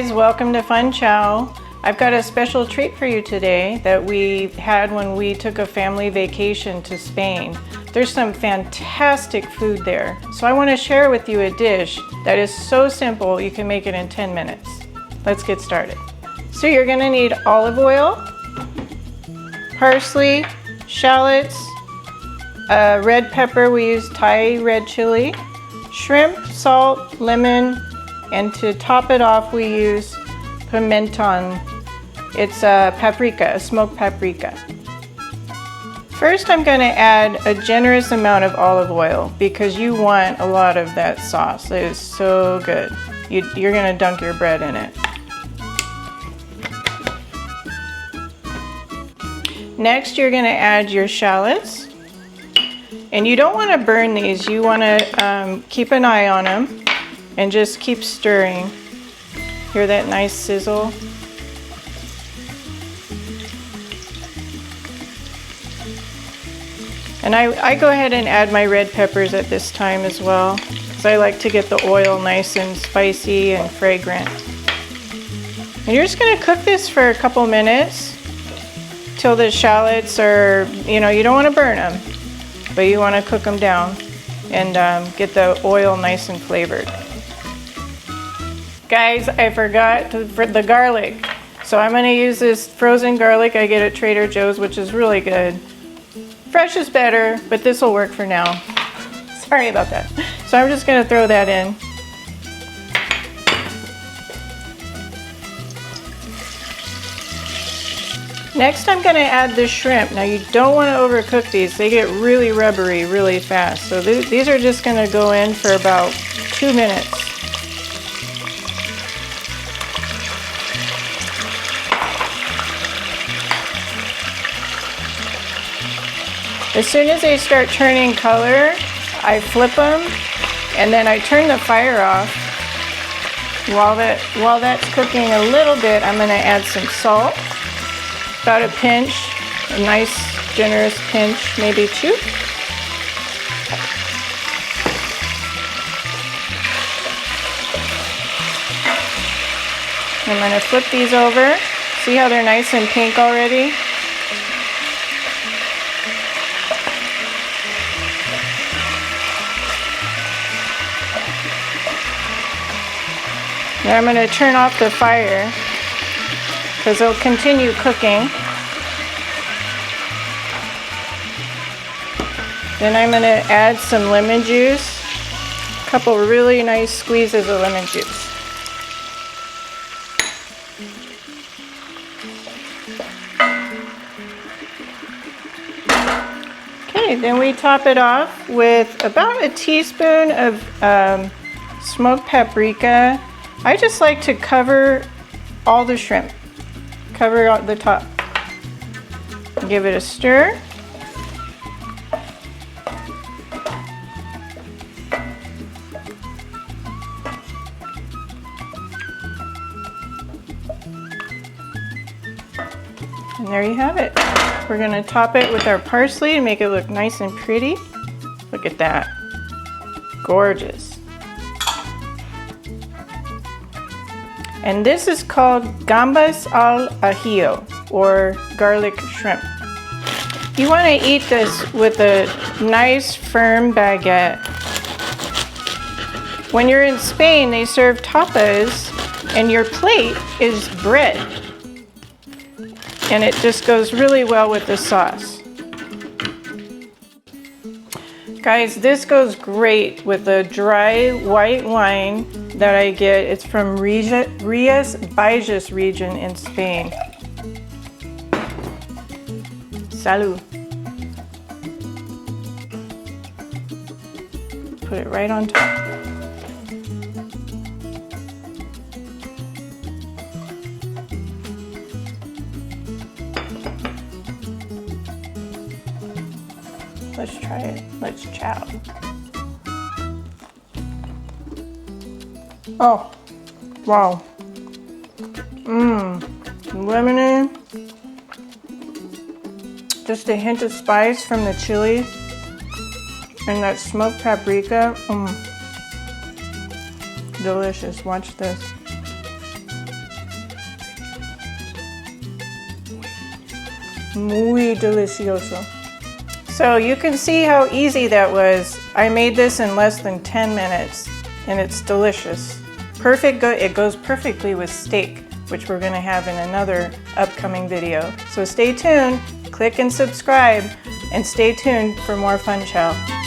guys, welcome to Fun Chow. I've got a special treat for you today that we had when we took a family vacation to Spain. There's some fantastic food there, so I want to share with you a dish that is so simple you can make it in 10 minutes. Let's get started. So you're going to need olive oil, parsley, shallots, red pepper, we use Thai red chili, shrimp, salt, lemon, and to top it off we use pimenton. It's a paprika, a smoked paprika. First I'm going to add a generous amount of olive oil because you want a lot of that sauce. It is so good. You're going to dunk your bread in it. Next you're going to add your shallots. And you don't want to burn these. You want to keep an eye on them and just keep stirring. Hear that nice sizzle? And I go ahead and add my red peppers at this time as well, because I like to get the oil nice and spicy and fragrant. And you're just going to cook this for a couple minutes till the shallots are, you don't want to burn them, but you want to cook them down and get the oil nice and flavored. Guys, I forgot for the garlic. So I'm going to use this frozen garlic I get at Trader Joe's, which is really good. Fresh is better, but this will work for now. Sorry about that. So I'm just going to throw that in. Next I'm going to add the shrimp. Now you don't want to overcook these. They get really rubbery really fast. So these are just going to go in for about 2 minutes. As soon as they start turning color, I flip them and then I turn the fire off. While that's cooking a little bit, I'm going to add some salt. About a pinch, a nice generous pinch, maybe 2. I'm going to flip these over. See how they're nice and pink already? Now I'm going to turn off the fire because it'll continue cooking. Then I'm going to add some lemon juice, a couple really nice squeezes of lemon juice. Okay, then we top it off with about a teaspoon of smoked paprika. I just like to cover all the shrimp. Cover the top. Give it a stir. And there you have it. We're going to top it with our parsley to make it look nice and pretty. Look at that. Gorgeous. And this is called gambas al ajillo, or garlic shrimp. You want to eat this with a nice firm baguette. When you're in Spain, they serve tapas, and your plate is bread. And it just goes really well with the sauce. Guys, this goes great with the dry white wine that I get. It's from Rías Baixas region in Spain. Salud. Put it right on top. Let's try it. Let's chow. Oh, wow. Lemony. Just a hint of spice from the chili and that smoked paprika. Delicious. Watch this. muy delicioso. So you can see how easy that was. I made this in less than 10 minutes and it's delicious. It goes perfectly with steak, which we're gonna have in another upcoming video. So stay tuned, click and subscribe, and stay tuned for more Fun Chow.